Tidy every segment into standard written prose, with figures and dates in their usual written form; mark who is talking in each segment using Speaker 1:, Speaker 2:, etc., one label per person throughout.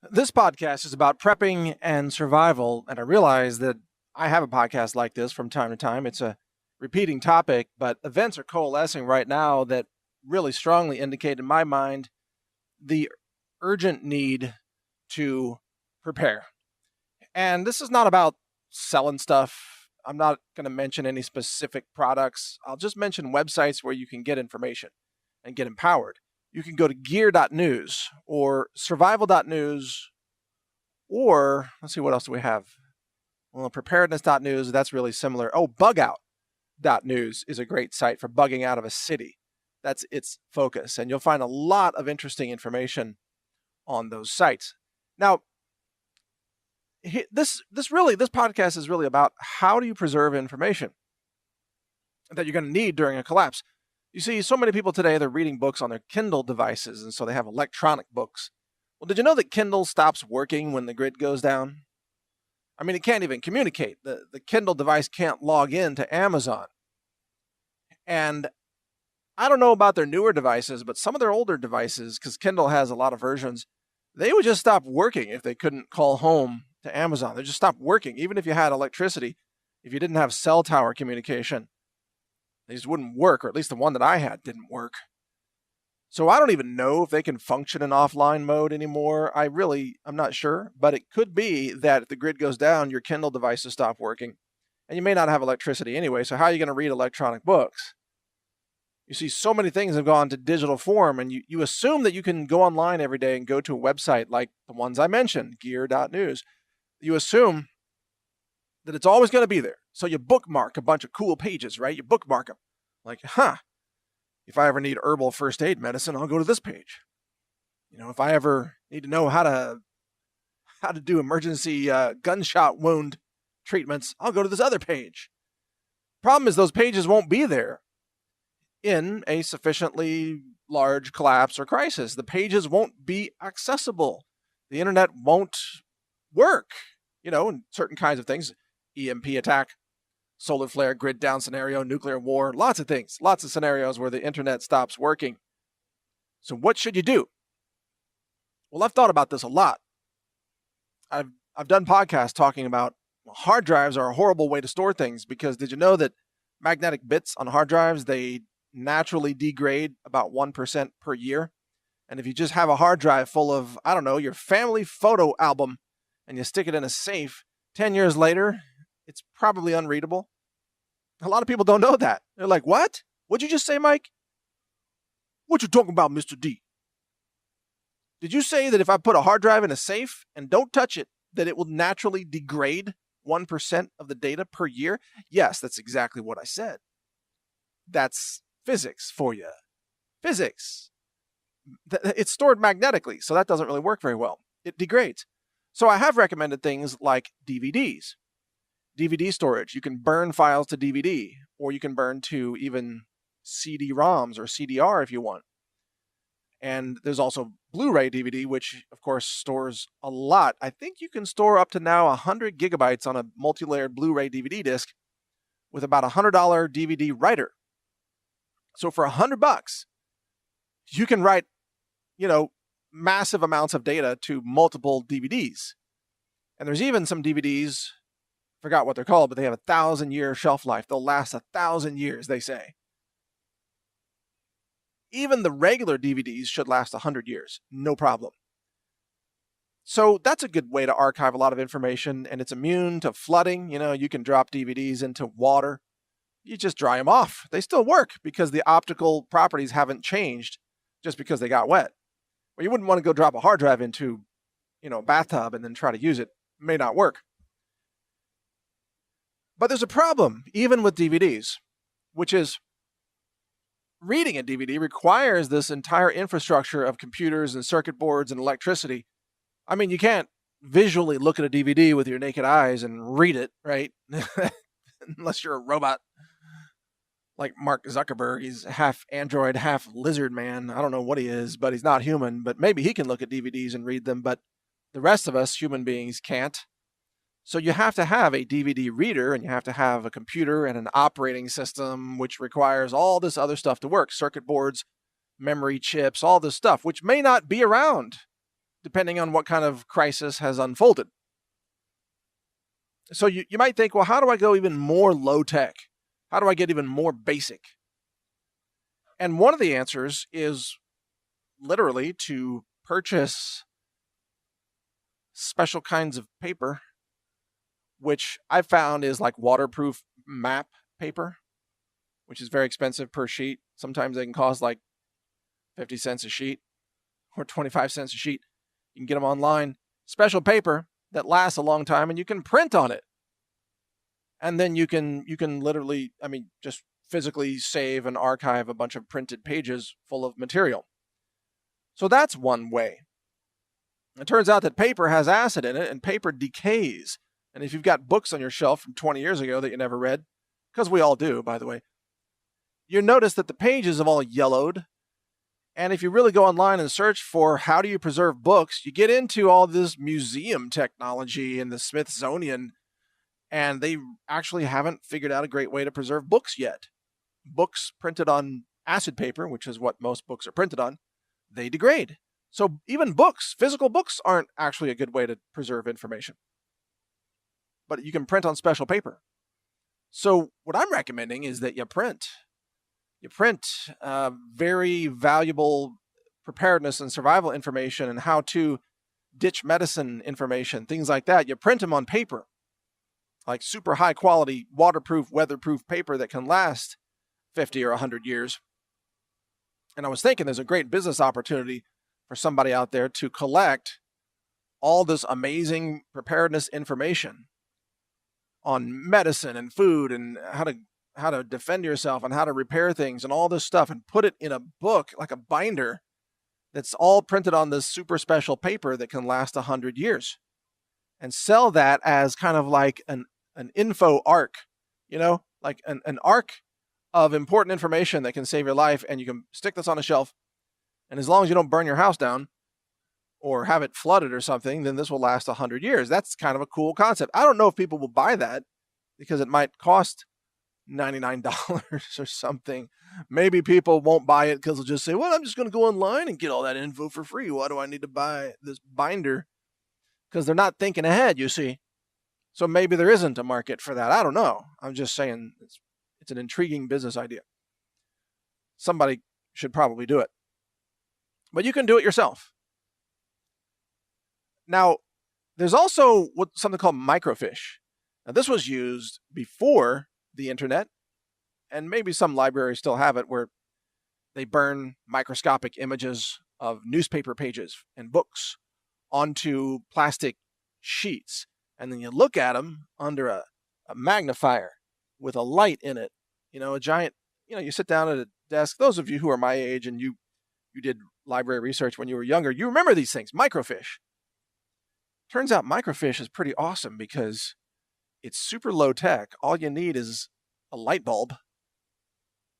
Speaker 1: This podcast is about prepping and survival, and I realize that I have a podcast like this from time to time. It's a repeating topic, but events are coalescing right now that really strongly indicate in my mind the urgent need to prepare. And this is not about selling stuff. I'm not going to mention any specific products. I'll just mention websites where you can get information and get empowered. You can go to gear.news or survival.news, or let's see, what else do we have? Well, preparedness.news, that's really similar. Oh, bugout.news is a great site for bugging out of a city. That's its focus. And you'll find a lot of interesting information on those sites. Now, this podcast is really about how do you preserve information that you're going to need during a collapse. You see, so many people today, they're reading books on their Kindle devices, and so they have electronic books. Well, did you know that Kindle stops working when the grid goes down? I mean, it can't even communicate. The Kindle device can't log in to Amazon. And I don't know about their newer devices, but some of their older devices, because Kindle has a lot of versions, they would just stop working if they couldn't call home to Amazon. They just stopped working, even if you had electricity. If you didn't have cell tower communication, they just wouldn't work, or at least the one that I had didn't work. So I don't even know if they can function in offline mode anymore. I'm not sure, but it could be that if the grid goes down, your Kindle devices stop working, and you may not have electricity anyway, so how are you going to read electronic books? You see, so many things have gone to digital form, and you assume that you can go online every day and go to a website like the ones I mentioned, gear.news. You assume that it's always going to be there. So you bookmark a bunch of cool pages, right? You bookmark them. Like, if I ever need herbal first aid medicine, I'll go to this page. If I ever need to know how to do emergency gunshot wound treatments, I'll go to this other page. Problem is, those pages won't be there in a sufficiently large collapse or crisis. The pages won't be accessible. The internet won't work, in certain kinds of things. EMP attack, solar flare, grid down scenario, nuclear war, lots of things, lots of scenarios where the internet stops working. So what should you do? Well, I've thought about this a lot. I've done podcasts talking about hard drives are a horrible way to store things, because did you know that magnetic bits on hard drives, they naturally degrade about 1% per year? And if you just have a hard drive full of, your family photo album, and you stick it in a safe, 10 years later, it's probably unreadable. A lot of people don't know that. They're like, what? What'd you just say, Mike? What you talking about, Mr. D? Did you say that if I put a hard drive in a safe and don't touch it, that it will naturally degrade 1% of the data per year? Yes, that's exactly what I said. That's physics for you. Physics. It's stored magnetically, so that doesn't really work very well. It degrades. So I have recommended things like DVDs. DVD storage. You can burn files to DVD, or you can burn to even CD-ROMs or CDR if you want. And there's also Blu-ray DVD, which of course stores a lot. I think you can store up to now 100 gigabytes on a multi-layered Blu-ray DVD disc with about a $100 DVD writer. So for $100, you can write, massive amounts of data to multiple DVDs. And there's even some DVDs, forgot what they're called, but they have 1,000-year shelf life. They'll last 1,000 years, they say. Even the regular DVDs should last 100 years, no problem. So that's a good way to archive a lot of information, and it's immune to flooding. You can drop DVDs into water. You just dry them off. They still work because the optical properties haven't changed just because they got wet. Well, you wouldn't want to go drop a hard drive into, a bathtub and then try to use it. It may not work. But there's a problem, even with DVDs, which is reading a DVD requires this entire infrastructure of computers and circuit boards and electricity. I mean, you can't visually look at a DVD with your naked eyes and read it, right? Unless you're a robot. Like Mark Zuckerberg, he's half android, half lizard man. I don't know what he is, but he's not human. But maybe he can look at DVDs and read them, but the rest of us human beings can't. So you have to have a DVD reader, and you have to have a computer and an operating system, which requires all this other stuff to work. Circuit boards, memory chips, all this stuff, which may not be around depending on what kind of crisis has unfolded. So you might think, well, how do I go even more low tech? How do I get even more basic? And one of the answers is literally to purchase special kinds of paper, which I found is like waterproof map paper, which is very expensive per sheet. Sometimes they can cost like 50 cents a sheet or 25 cents a sheet. You can get them online. Special paper that lasts a long time, and you can print on it. And then you can literally, just physically save and archive a bunch of printed pages full of material. So that's one way. It turns out that paper has acid in it, and paper decays. And if you've got books on your shelf from 20 years ago that you never read, because we all do, by the way, you notice that the pages have all yellowed. And if you really go online and search for how do you preserve books, you get into all this museum technology and the Smithsonian, and they actually haven't figured out a great way to preserve books yet. Books printed on acid paper, which is what most books are printed on, they degrade. So even books, physical books, aren't actually a good way to preserve information. But you can print on special paper. So what I'm recommending is that you print. You print very valuable preparedness and survival information and how to ditch medicine information, things like that. You print them on paper, like super high quality, waterproof, weatherproof paper that can last 50 or 100 years. And I was thinking there's a great business opportunity for somebody out there to collect all this amazing preparedness information on medicine and food and how to defend yourself and how to repair things and all this stuff, and put it in a book, like a binder, that's all printed on this super special paper that can last 100 years, and sell that as kind of like an info arc, like an arc of important information that can save your life. And you can stick this on a shelf, and as long as you don't burn your house down or have it flooded or something, then this will last 100 years. That's kind of a cool concept. I don't know if people will buy that because it might cost $99 or something. Maybe people won't buy it because they'll just say, well, I'm just going to go online and get all that info for free. Why do I need to buy this binder? Because they're not thinking ahead, you see. So maybe there isn't a market for that. I don't know. I'm just saying it's an intriguing business idea. Somebody should probably do it. But you can do it yourself. Now, there's also something called microfiche. Now, this was used before the internet, and maybe some libraries still have it, where they burn microscopic images of newspaper pages and books onto plastic sheets. And then you look at them under a magnifier with a light in it, a giant, you sit down at a desk. Those of you who are my age and you did library research when you were younger, you remember these things, microfiche. Turns out microfiche is pretty awesome because it's super low tech. All you need is a light bulb.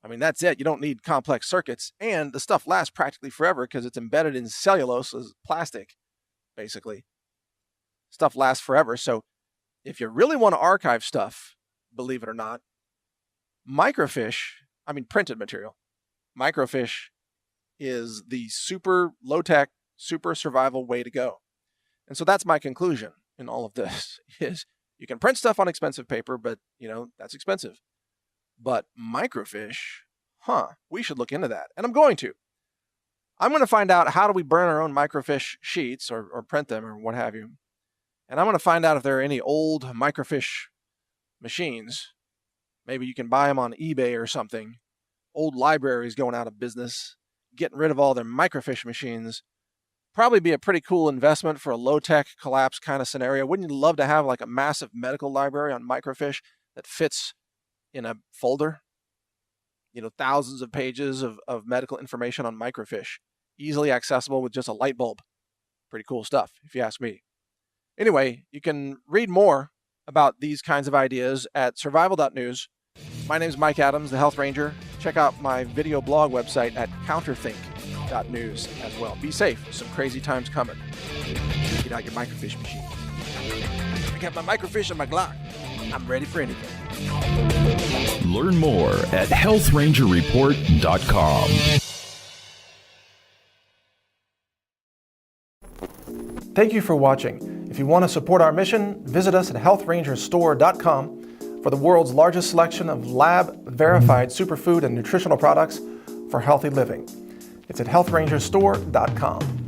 Speaker 1: That's it. You don't need complex circuits. And the stuff lasts practically forever because it's embedded in cellulose, as plastic, basically. Stuff lasts forever. So if you really want to archive stuff, believe it or not, printed material, microfiche is the super low tech, super survival way to go. And so that's my conclusion in all of this is you can print stuff on expensive paper, but that's expensive. But microfiche, we should look into that. And I'm going to find out how do we burn our own microfiche sheets or print them or what have you. And I'm going to find out if there are any old microfiche machines. Maybe you can buy them on eBay or something. Old libraries going out of business, getting rid of all their microfiche machines. Probably be a pretty cool investment for a low-tech collapse kind of scenario. Wouldn't you love to have like a massive medical library on microfiche that fits in a folder? Thousands of pages of medical information on microfiche, easily accessible with just a light bulb. Pretty cool stuff, if you ask me. Anyway, you can read more about these kinds of ideas at survival.news. My name is Mike Adams, the Health Ranger. Check out my video blog website at counterthink.news as well. Be safe. Some crazy times coming. Get out your microfiche machine. I got my microfiche and my Glock. I'm ready for anything.
Speaker 2: Learn more at healthrangerreport.com.
Speaker 1: Thank you for watching. If you want to support our mission, visit us at healthrangerstore.com for the world's largest selection of lab-verified superfood and nutritional products for healthy living. It's at healthrangerstore.com.